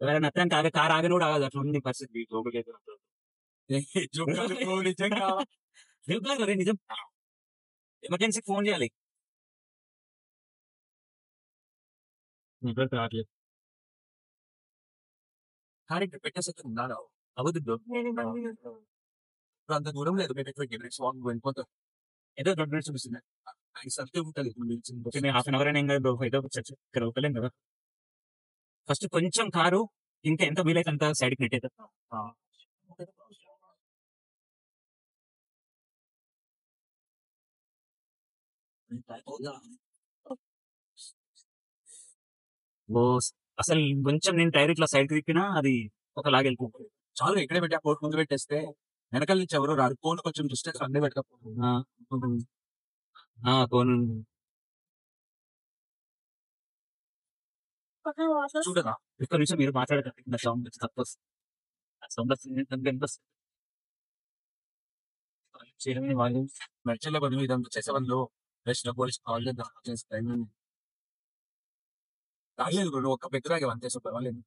ఎవరైనా నచ్చడానికి కార్ ఆగని కూడా ఆగదు. అట్లా ఉంది పరిస్థితి. నిజం. ఎమర్జెన్సీకి ఫోన్ చేయాలి. నెట్వర్క్ రావట్లేదు. కార్ ఇక్కడ పెట్టేసి అవద్దు. అంత దూరం లేదు. వెళ్ళిపోతాం. ఏదో 2 minutes చూపిస్తుంది. సర్కిల్ ఉంటుంది. హాఫ్ అన్ అవర్ అయినా ఇంకా బ్రో ఏదో ఇక్కడ ఒకలేం కదా. ఫస్ట్ కొంచెం కారు ఇంకా ఎంత వీలైతే అంత సైడ్కి నెట్టేది. అసలు కొంచెం నేను టైర్ ఇట్లా సైడ్ తిప్పినా అది ఒకలాగా వెళ్ళిపోతుంది. చాలు ఇక్కడే పెట్టి ఆ కోట్ ముందు పెట్టేస్తే వెనకాల నుంచి ఎవరు రారు. కోన్ కొంచెం డిస్టెన్స్ అన్నీ పెట్టకపోతుంది. కోను చూడరా ఒక్క నిమిషం మీరు మాట్లాడకండి. సౌండ్ తక్కువ సౌండ్ వస్తుంది. వాళ్ళు మెర్చల్ల బదులు ఇదంతా చేసే వాళ్ళు బెస్ట్ పోలీస్ కాల్ చేస్తాయి. రాలేదు బ్రో. ఒక్క పెద్ద రాగే అంతే. సో పర్వాలేదు.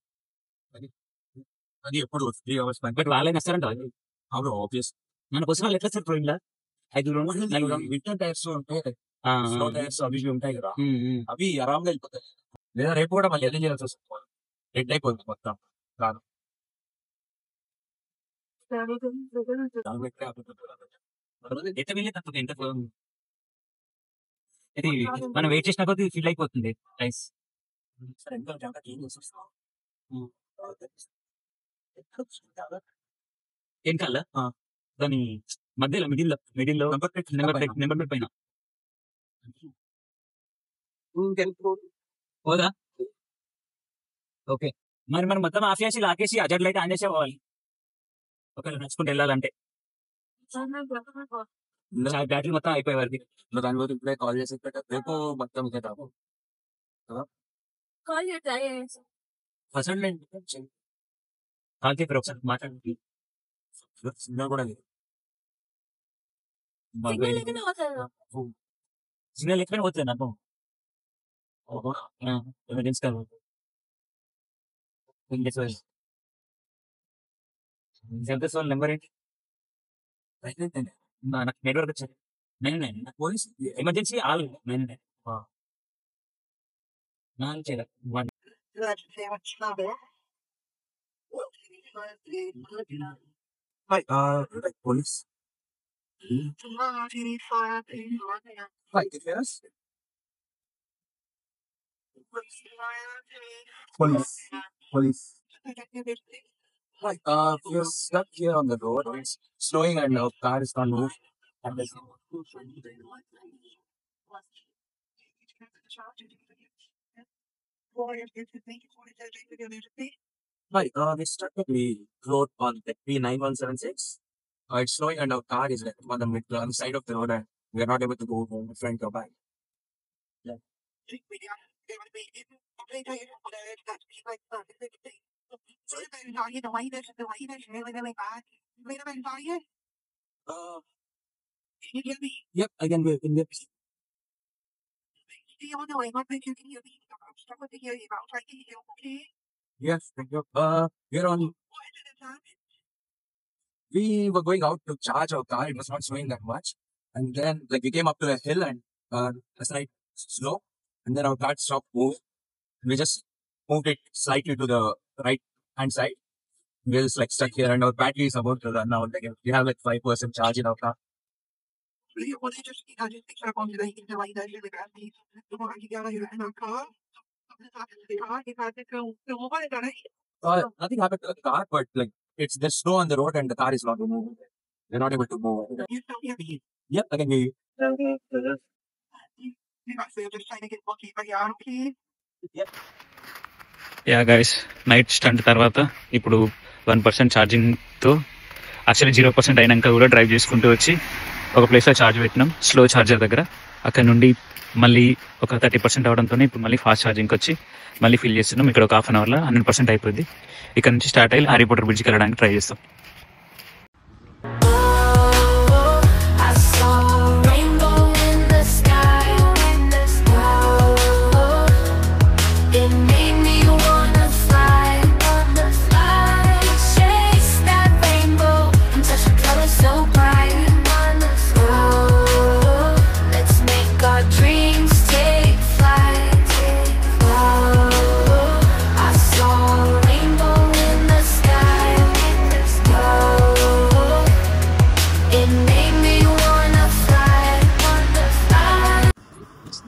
అది ఎప్పుడు 3 hours బట్ వాళ్ళే వస్తారంట. అవును ఆబ్వియస్. మన కోసం వాళ్ళు ఎట్లా సార్ ట్రైన్లా 5 వింటర్ టైర్స్ ఉంటాయి. స్లో టైర్స్ అవి ఇవి ఉంటాయి కదా. అవి ఆరాంగా వెళ్ళిపోతాయి. లేదా రేపు కూడా మళ్ళీ ఎన్ని చేయాల్సి వస్తుంది. రెడ్ అయిపోతుంది మొత్తం. రాను ఎంత వెళ్ళి తప్పదు. ఎంత ఇది మనం వెయిట్ చేసిన కొద్ది ఫీల్ అయిపోతుంది. రైస్ సరే ఎంత జాగ్రత్త క్లీన్ చేసి వస్తాం. ఏం కాల దాని మధ్యలో మిడిల్లో నెంబర్ ప్లేట్ పైన పోదా ఓకే మరి మనం మొత్తం ఆఫ్ చేసి లాకేసి అజెంట్ లైట్ ఆన్ చేసే పోవాలి ఒకవేళ నడుచుకుంటూ వెళ్ళాలంటే బ్యాటరీ మొత్తం అయిపోయే వరకు దాని పోతే ఇప్పుడే కాల్ చేసి రేపు మొత్తం ఇదే తాపు కాల్ చేస్తా అసలు కాల్ చేసి ఒకసారి మాట్లాడి సిగ్నల్ కూడా లేదు సిగ్నల్ ఎక్కడ పోతుంది నాకు ఎమర్జెన్సీ కాదు వాళ్ళ నెంబర్ ఏంటి నాకు నెట్వర్క్ వచ్చారు నేను పోలీస్ ఎమర్జెన్సీ ఆల్ నేను police police. Police. We're stuck here on the road. It's snowing and our car is not moving. Hi, we stuck at the road on the P9176. It's snowing and our car is on the side of the road and we are not able to go home, front or back. Yeah. Yep, I can in the yes, thank you. We're on. We were going out to charge our car. It was not snowing that much, and then like we came up to a hill and a slight slope, and then our car stopped moving. We just moved it slightly to the right hand side. We're just like stuck here, and our battery is about to run out. Like we have like 5% charge in our car. Nothing happened to the car, but like it's there's snow on the road and the car is not moving. We're not able to move. Yep, I can hear you. Yeah guys, night stunt తర్వాత ఇప్పుడు 1% ఛార్జింగ్తో యాక్చువల్లీ 0% అయినాక కూడా డ్రైవ్ చేసుకుంటూ వచ్చి ఒక ప్లేస్లో ఛార్జ్ పెట్టినాం, స్లో ఛార్జర్ దగ్గర. అక్కడ నుండి మళ్ళీ ఒక 30% అవడంతో ఇప్పుడు మళ్ళీ ఫాస్ట్ ఛార్జింగ్కి వచ్చి మళ్ళీ ఫిల్ చేస్తున్నాం. ఇక్కడ ఒక 1/2 అవర్లో 100% అయిపోద్ది. ఇక్కడ నుంచి స్టార్ట్ అయ్యి హ్యారీ పాటర్ బ్రిడ్జ్కి వెళ్ళడానికి ట్రై చేస్తాం.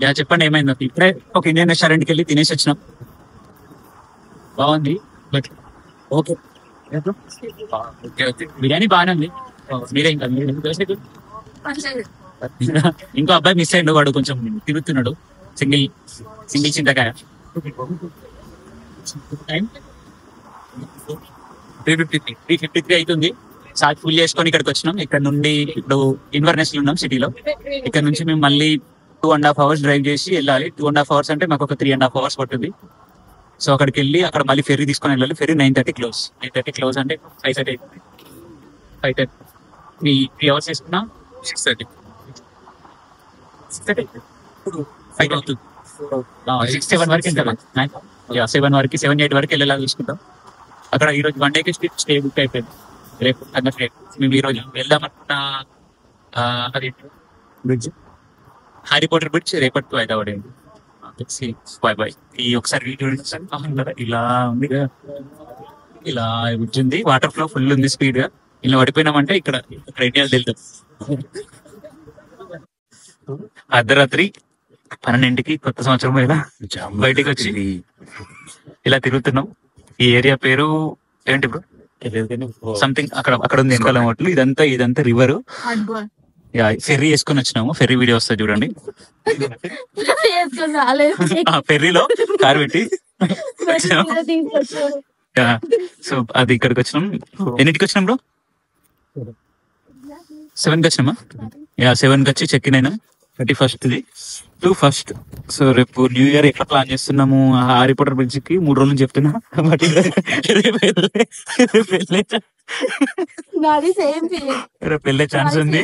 యా చెప్పండి ఏమైంది? ఇప్పుడే ఒక ఇండియన్ రెస్టారెంట్కి వెళ్ళి తినేసి వచ్చినాం. బాగుంది, బట్ ఓకే బిర్యానీ బాగానే ఉంది. మీరే ఇంకా ఇంకో అబ్బాయి మిస్ అయ్యిండు, వాడు కొంచెం తిరుగుతున్నాడు. సింగిల్ చింతకాయ. 3:53 అవుతుంది. ఛార్జ్ ఫుల్ చేసుకొని ఇక్కడికి వచ్చినాం. ఇక్కడ నుండి ఇప్పుడు ఇన్వర్నెస్ లో ఉన్నాం సిటీలో. ఇక్కడ నుంచి మేము మళ్ళీ 2.5 hours డ్రైవ్ చేసి వెళ్ళాలి. 2.5 hours అంటే మాకు ఒక 3.5 hours పడుతుంది. సో అక్కడికి వెళ్ళి అక్కడ మళ్ళీ ఫెర్రీ తీసుకొని వెళ్ళాలి. Ferry 9:30 close. 9:30 క్లోజ్ అంటే 5:30 అవుతుంది. 5:30 3 hours వేసుకున్నా 6:30 అవుతుంది. 6-7 వరకు వెళ్తాం. 7 వరకు 7-8 వరకు వెళ్ళేలా చూసుకుంటాం. అక్కడ ఈరోజు 1 డేకి స్టే బుక్ అయిపోయింది. రేపు మేము ఈరోజు వెళ్దామనుకున్న అది బ్రిడ్జ్, హ్యారీ పాటర్ బ్రిడ్జ్ రేపటితో అయితే పడింది. బాయ్ ఈ ఒకసారి వీడియో ఇలా ఉంది, ఇలా బ్రిడ్జ్ ఉంది. వాటర్ ఫ్లో ఫుల్ ఉంది, స్పీడ్ గా. ఇలా పడిపోయినామంటే ఇక్కడ ఇండియాలో వెళ్తాం. అర్ధరాత్రి 12కి కొత్త సంవత్సరం ఇలా బయటికి వచ్చి ఇలా తిరుగుతున్నాం. ఈ ఏరియా పేరు ఏంటి బ్రో? సంథింగ్ అక్కడ ఉంది వెనకాల హోటల్. ఇదంతా రివర్. ఫెర్రీ వేసుకొని వచ్చినాము. ఫెర్రీ వీడియో వస్తుంది చూడండి. ఫెర్రీలో కారు పెట్టి సో అది ఇక్కడికి వచ్చినాం. ఎన్నింటికి వచ్చినాం బ్రో? 7కి వచ్చినామా? 7కి వచ్చి చెక్ ఇన్ అయినా. 31st to 1st. సో రేపు న్యూ ఇయర్ ఎట్లా ప్లాన్ చేస్తున్నాము? హారీ పాటర్ బ్రిడ్జ్ కి 3 రోజులు చెప్తున్నా. బట్ రేపు వెళ్ళే ఛాన్స్ ఉంది.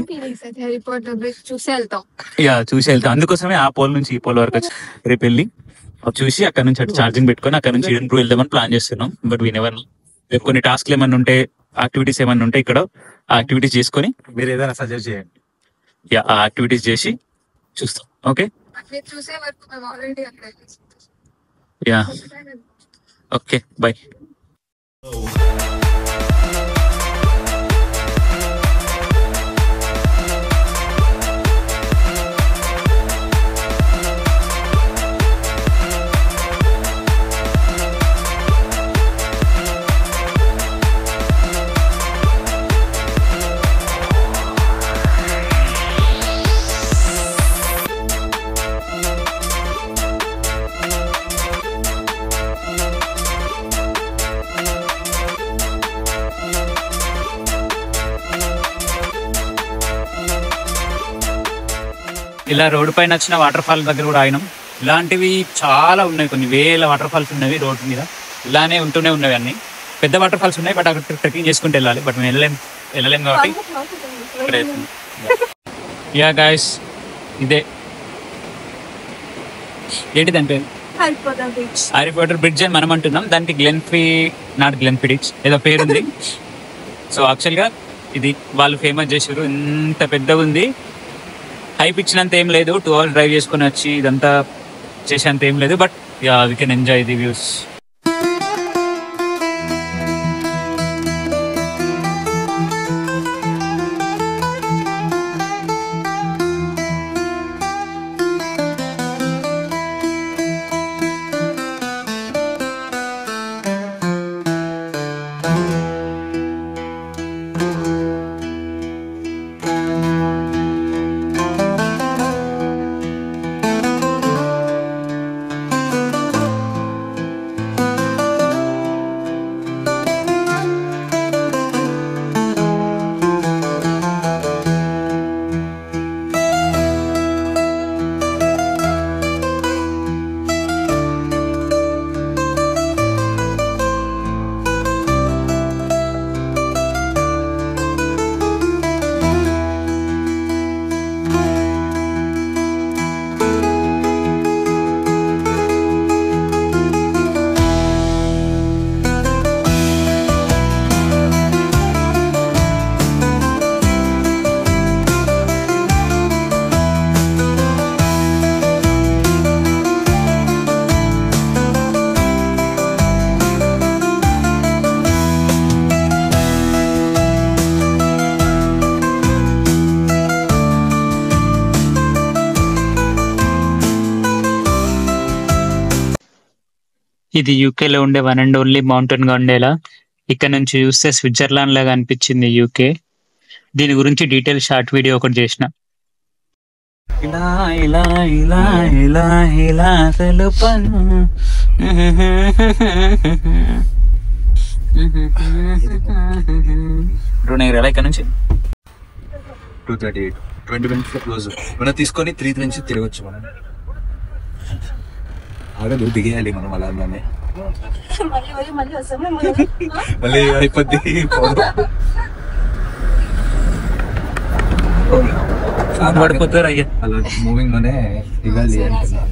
చూసి వెళ్తాం. అందుకోసమే ఆ పోల్ నుంచి ఈ పోల్ వరకు వచ్చి రేపు వెళ్ళి చూసి అక్కడ నుంచి అటు ఛార్జింగ్ పెట్టుకొని అక్కడ నుంచి ఇంప్రూవ్ వెళ్దామని ప్లాన్ చేస్తున్నాం. But we never. రేపు కొన్ని టాస్క్లు ఏమైనా ఉంటే, యాక్టివిటీస్ ఏమైనా ఉంటే ఇక్కడ ఆ యాక్టివిటీస్ చేసుకొని మీరు ఏదైనా సజెస్ట్ చేయండి. ఆ యాక్టివిటీస్ చేసి చూస్తాం. Okay okay by. ఇలా రోడ్డు పైన వచ్చిన వాటర్ ఫాల్ దగ్గర కూడా ఆగినాం. ఇలాంటివి చాలా ఉన్నాయి, కొన్ని వేల వాటర్ ఫాల్స్ ఉన్నవి రోడ్డు మీద. ఇలానే ఉంటూనే ఉన్నవి అన్ని. పెద్ద వాటర్ ఫాల్స్ ఉన్నాయి, బట్ అక్కడ ట్రెక్కింగ్ చేసుకుంటూ వెళ్ళాలి. బట్ మేము వెళ్ళలేం కాబట్టి గాయస్ ఇదే ఏంటిదంటే హ్యారీ పాటర్ బ్రిడ్జ్ అని మనం అంటున్నాం. దానికి గ్లెన్ఫిడిచ్ ఏదో పేరుంది. సో యాక్చువల్గా ఇది వాళ్ళు ఫేమస్ చేసారు. ఇంత పెద్దగా ఉంది. హైప్ ఇచ్చినంత ఏం లేదు. 2 hours డ్రైవ్ చేసుకుని వచ్చి ఇదంతా చేసేంత ఏం లేదు. But we can enjoy the views. ఇది యూకేలో ఉండే వన్ అండ్ ఓన్లీ మౌంటైన్ గా ఉండేలా. ఇక్కడ నుంచి చూస్తే స్విట్జర్లాండ్ లాగా అనిపించింది యూకే. దీని గురించి డీటెయిల్ షార్ట్ వీడియో ఒకటి చేసిన. ఇలా ఇలా ఇలా ఇలా ఇలా తెలుపను. ఇక్కడ నుంచి 2:38 20 minutes క్లోజ్. మనం తీసుకొని 3 నుంచి తిరగచ్చు. మనం ఆగదు, దిగేయాలి మనం అలానే. మళ్ళీ అయిపోద్ది. పడిపోతారు అయ్యా. అలా మూవింగ్ లోనే దిగాలి అంటున్నాను.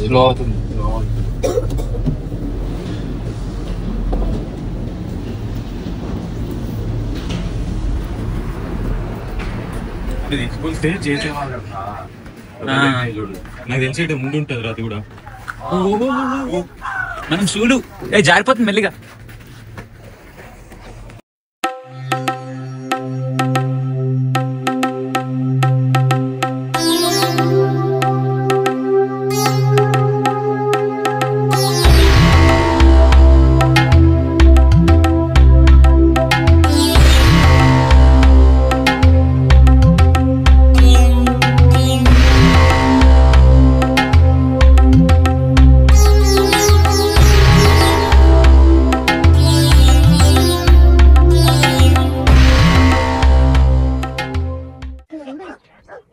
స్లో అవుతుంది. నాకు తెలిసి ముందు ఉంటుంది అది కూడా. మనం చూడు జారిపోతుంది మెల్లిగా.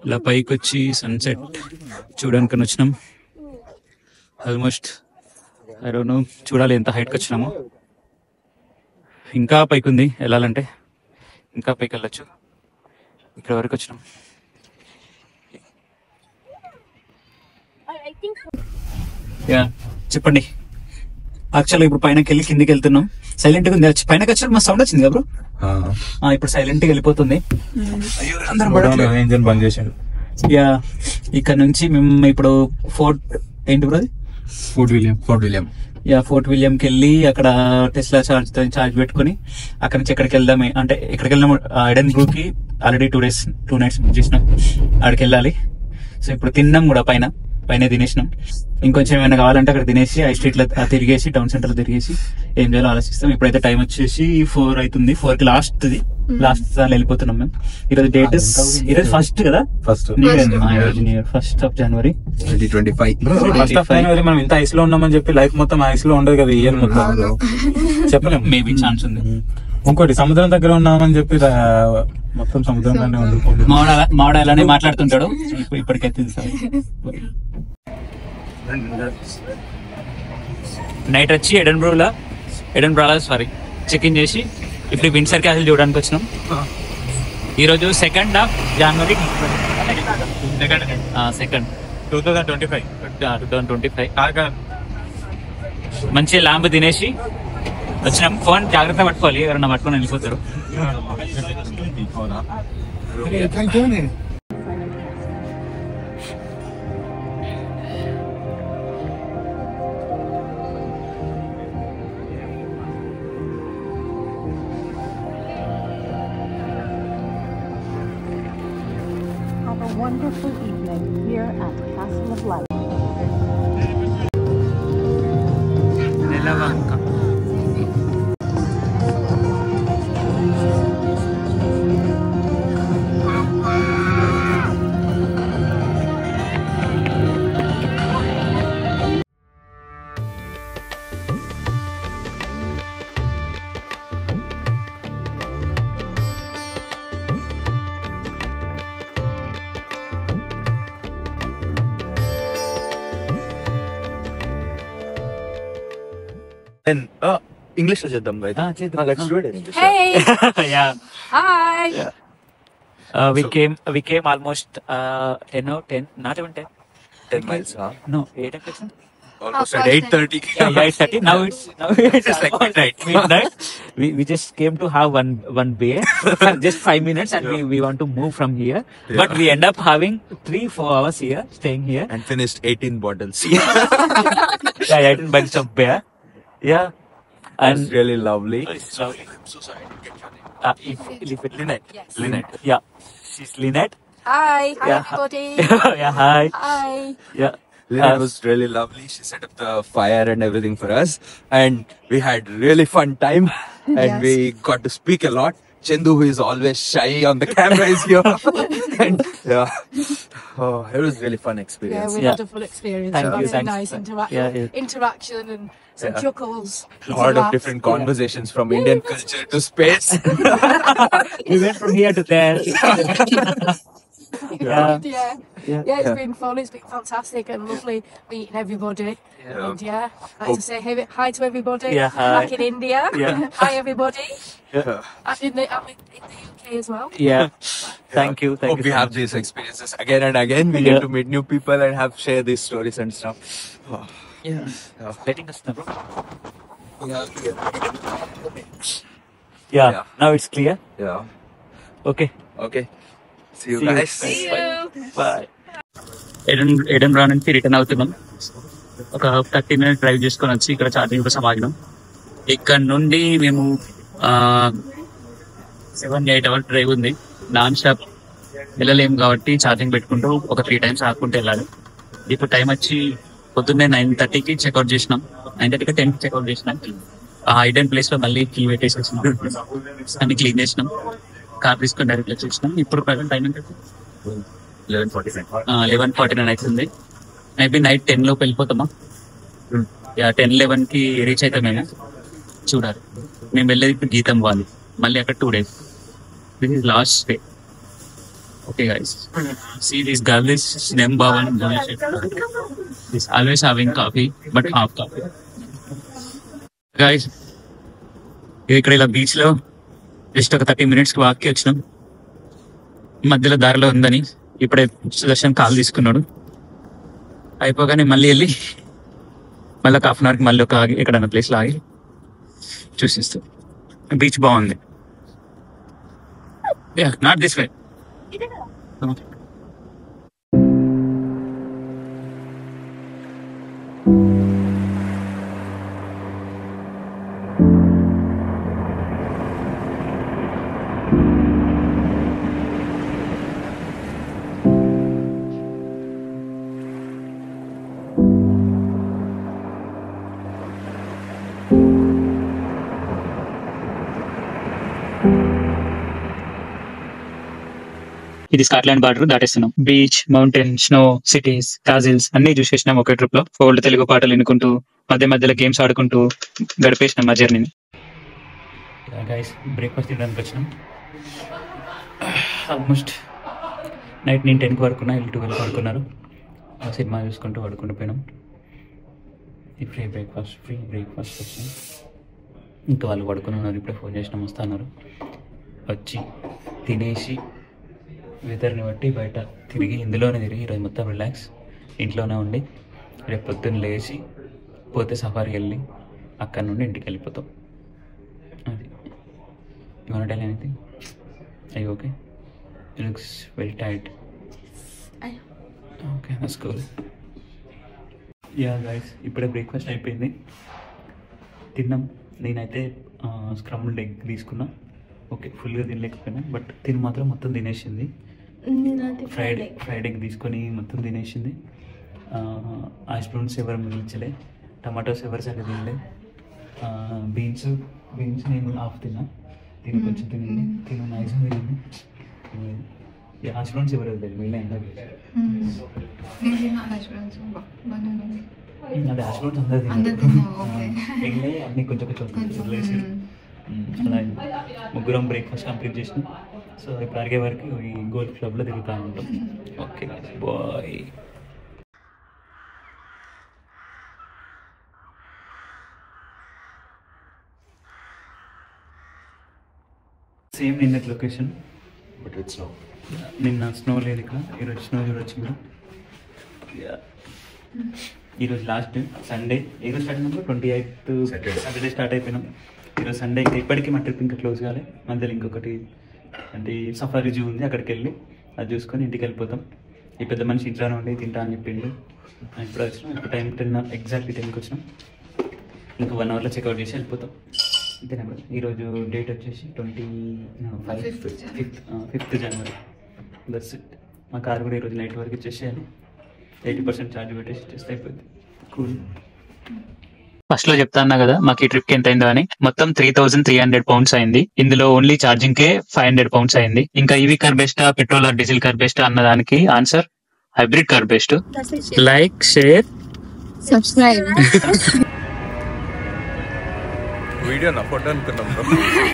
ఇలా పైకి వచ్చి సన్సెట్ చూడడానికి వచ్చినాం. ఆల్మోస్ట్ ఐ డోంట్ నో, చూడాలి ఎంత హైట్కి వచ్చినాము. ఇంకా పైకి ఉంది వెళ్ళాలంటే, ఇంకా పైకి వెళ్ళొచ్చు. ఇక్కడ వరకు వచ్చినాం. చెప్పండి. యాక్చువల్గా ఇప్పుడు పైనకి వెళ్ళి కిందికి వెళ్తున్నాం. సైలెంట్ గా ఉంది. పైనకి వచ్చి మా సౌండ్ వచ్చింది బ్రో. ఇప్పుడు సైలెంట్ గా వెళ్ళిపోతుంది. ఇంజన్ బంద్ చేసాడు. యా, ఇక్కడ నుంచి మేము ఇప్పుడు ఏంటి బ్రో, ఫోర్ట్ విలియంకి వెళ్ళి అక్కడ టెస్లా చార్జ్ పెట్టుకుని అక్కడ నుంచి ఎక్కడికి వెళ్దాం అంటే ఎక్కడికి వెళ్ళాము, ఎడెన్ బ్రూ కి ఆల్రెడీ 2 nights బుక్ చేసినాం, అక్కడికి వెళ్ళాలి. సో ఇప్పుడు తిన్నాం కూడా, పైన తినేసినాం. ఇంకొంచెం ఏమైనా కావాలంటే అక్కడ తినేసి ఐ స్ట్రీట్ లో తిరిగేసి టౌన్ సెంటర్ లో తిరిగేసి ఏం చేయాలో ఆలోచిస్తాం. ఇప్పుడైతే టైం వచ్చేసి 4 అవుతుంది. 4 కి లాస్ట్ దాని వెళ్ళిపోతున్నాం మేము. ఈరోజు డేట్ ఈరోజు ఫస్ట్ కదా, new year 1st of January 2025. 1st of January. మనం ఇంత ఐస్ లో ఉన్నామని చెప్పి లైఫ్ మొత్తం ఐస్ లో ఉండదు కదా, ఇయర్ మొత్తం చెప్పలేము. మేబీ ఛాన్స్ ఉంది. ఇంకోటి సముద్రం దగ్గర ఉన్నామని చెప్పి మొత్తం సముద్రంలోనే ఉండిపోతుంది. మాడ అలానే మాట్లాడుతుంటాడు ఇప్పటికైతే. నైట్ వచ్చి ఎడెన్బ్రాలో చెక్ ఇన్ చేసి ఇప్పుడు విండ్సర్ క్యాసిల్ చూడడానికి వచ్చినాం. ఈరోజు 2nd of January 2025. మంచి ల్యాంబ్ తినేసి వచ్చినాం. ఫోన్ జాగ్రత్త పట్టుకోవాలి, ఎవరన్నా పట్టుకొని వెళ్ళిపోతారు. Have a wonderful evening here at Castle of Light. English లో చేద్దాం. Hey! Yeah. Hi! We came almost 10, not even 10 miles. No, 8 o'clock. Almost at 8:30. Yeah, 8:30. Now it's like midnight. We just came to have one beer for just 5 minutes, and we want to move from here. Yeah. But we end up having 3-4 hours here, staying here. And finished 18 bottles. Yeah, 18 bottles of beer. Yeah. And It's really lovely. it's lovely. I'm so sorry to get your name. Lynette. Yes. Lynette. Yeah. She's Lynette. Hi! Hi, Yeah. everybody! Yeah, hi. Hi! Yeah. Lynette was really lovely. She set up the fire and everything for us, and we had really fun time. And Yes. we got to speak a lot. Chendu, who is always shy on the camera, is here. And it was really fun Yeah, experience. we Yeah. had a full experience. Thank Lots you, of thanks. nice Yeah. interaction and some Yeah. chuckles. A lot of different conversations from Indian culture to space. We went from here to there. Yeah. Yeah. Yeah, it's been fun. It's been fantastic and lovely meeting everybody. Yeah. And I'd like to say hi to everybody. Yeah, hi. Back in India. Yeah. Hi, everybody. Yeah. I'm in the UK as well. Yeah. Thank you. Thank Hope you. we have these experiences again and again. We Yeah. get to meet new people and share these stories and stuff. Letting us know. Yeah. Yeah. Now it's clear. Yeah. Okay. Okay. See you See you. guys. See you. Bye. ఎడెన్బ్రా నుంచి రిటర్న్ అవుతున్నాం. ఒక 30 minutes డ్రైవ్ చేసుకొని వచ్చి ఇక్కడ ఛార్జింగ్ కోసం ఆగినాం. ఇక్కడ నుండి మేము 7-8 hours డ్రైవ్ ఉంది. నాన్ స్టాప్ వెళ్ళలేము కాబట్టి ఛార్జింగ్ పెట్టుకుంటూ ఒక 3 times ఆడుకుంటూ వెళ్ళాలి. ఇప్పుడు టైం వచ్చి పొద్దున్నే 9:30కి చెక్అవుట్ చేసినాం. 9:30కి 10కి చెక్అవుట్ చేసినాం. ఆ ఐడెన్ ప్లేస్ లో మళ్ళీ కీ పెట్టేసి వచ్చినాం, అన్ని క్లీన్ చేసినాం, కార్ తీసుకొని డైరెక్ట్ వచ్చేసినాం. ఇప్పుడు ప్రజెంట్ టైం ఎంత? 11:49 అవుతుంది. మేబీ నైట్ 10 లోపు వెళ్ళిపోతామా? 10-11కి రీచ్ అవుతాం మేము. చూడాలి. మేము వెళ్ళేది ఇప్పుడు గీతం వాలి, మళ్ళీ అక్కడ 2 days. This is last day. Okay, guys. See, this girl is number one. She's always having coffee, but half coffee. Guys, ఇక్కడ ఇలా బీచ్ లో జస్ట్ ఒక 30 minutes వాక్కి వచ్చినాం. మధ్యలో దారిలో ఉందని ఇప్పుడే సుదర్శన్ కాల్ తీసుకున్నాడు. అయిపోగానే మళ్ళీ వెళ్ళి మళ్ళీ ఒక 1/2 hourకి మళ్ళీ ఒక ఆగి ఎక్కడన్నా ప్లేస్లో ఆగి చూసిస్తూ. బీచ్ బాగుంది. Not this way. ఇది స్కాట్లాండ్ బార్డర్ దాటేస్తున్నాం. Beach, mountain, snow, cities, castles అన్ని చూసేసినాం ఒకే ట్రిప్ లో. ఓల్డ్ తెలుగు పాటలు వినుకుంటూ మధ్య మధ్యలో గేమ్స్ ఆడుకుంటూ గడిపేసినాం మా జర్నీని. గైస్ బ్రేక్ఫాస్ట్ తినడానికి వచ్చినాం. ఆల్మోస్ట్ నైట్ నేను 10కి పడుకున్నా, వీళ్ళు 12కి పడుకున్నారు. సినిమా చూసుకుంటూ పడుకుంటూ పోయినాం. ఈ ఫ్రీ బ్రేక్ఫాస్ట్ వచ్చినాం. ఇంకా వాళ్ళు పడుకుని ఉన్నారు. ఇప్పుడే ఫోన్ చేసినాం వస్తున్నారు. వచ్చి తినేసి వెదర్ని బట్టి బయట తిరిగి ఇందులోనే తిరిగి ఈరోజు మొత్తం రిలాక్స్. ఇంట్లోనే ఉండి రేపు పొద్దున్న లేచి పోతే సఫారీకి వెళ్ళి అక్కడ నుండి ఇంటికి వెళ్ళిపోతాం. అది you want tell anything? I okay? It looks very tight. Okay, that's cool. Yeah guys, ఇప్పుడే బ్రేక్ఫాస్ట్ అయిపోయింది, తిన్నాం. నేనైతే స్క్రమ్డ్ ఎగ్ తీసుకున్నా. ఓకే, ఫుల్గా తినలేకపోయినా బట్ తిని మాత్రం మొత్తం తినేసింది. ఫ్రైడ్ ఎగ్ తీసుకొని మొత్తం తినేసింది. స్పూన్స్ ఎవరు మిగిల్చలే, టమాటోస్ ఎవరు సరిగ్గా తినలే. బీన్స్ నేను హాఫ్ తిన్నా, తిని కొంచెం తిని నైస్ తినండి. స్పూన్స్ ఎవరు వెళ్ళలేదు, వీళ్ళే అందరూ. అదే స్పూన్స్ అందరు తినలే, అన్నీ కొంచెం వదిలేసి అలా ముగ్గురం బ్రేక్ఫాస్ట్ కంప్లీట్ చేసినాం. సో ఇప్పుడు అడిగే వరకు ఈ గోల్ఫ్ క్లబ్లో తిరుగుతూ ఉంటాం. Okay bye. సేమ్ నిన్నటి లొకేషన్, బట్ విత్ స్నో. నిన్న స్నో లేదు ఇక్కడ, ఈరోజు స్నో చూడొచ్చు మీరు. ఈరోజు లాస్ట్ సండే. ఈరోజు స్టార్ట్ అయినప్పుడు 28 సాటర్డే స్టార్ట్ అయిపోయినాం. ఈరోజు సండే. ఇంకా ఇప్పటికీ మా ట్రిప్ ఇంకా క్లోజ్ కాలే. మధ్యలో ఇంకొకటి అంటే సఫారీ జూ ఉంది, అక్కడికి వెళ్ళి అది చూసుకొని ఇంటికి వెళ్ళిపోతాం. ఈ పెద్ద మనిషి ఇంట్లోనే ఉండి తింటా అని చెప్పిండు. ఇప్పుడు వచ్చినాం. ఇప్పుడు టైం 10 ఎగ్జాక్ట్లీ 10కి వచ్చినాం. ఇంకా 1 hourలో చెక్అవుట్ చేసి వెళ్ళిపోతాం. అంతేనా? ఈరోజు డేట్ వచ్చేసి 5th January. That's it. మా కార్ కూడా ఈరోజు నైట్ వరకు ఇచ్చేసేయాలి. 80% ఛార్జ్ పెట్టేసి ఇచ్చేస్తే అయిపోద్ది. కూల్. ఫస్ట్ లో చెప్తా అన్నా కదా మాకు ఈ ట్రిప్ కి ఎంత అయిందో అని. మొత్తం 3,300 pounds అయింది. ఇందులో ఓన్లీ ఛార్జింగ్ కే 500 pounds అయింది. ఇంకా ఈవీ కార్ బెస్టా, పెట్రోల్ ఆర్ డీజిల్ కార్ బెస్టా అన్న దానికి answer hybrid car best. Like, share, subscribe. Video నా ఫోటో అనుకున్నాం.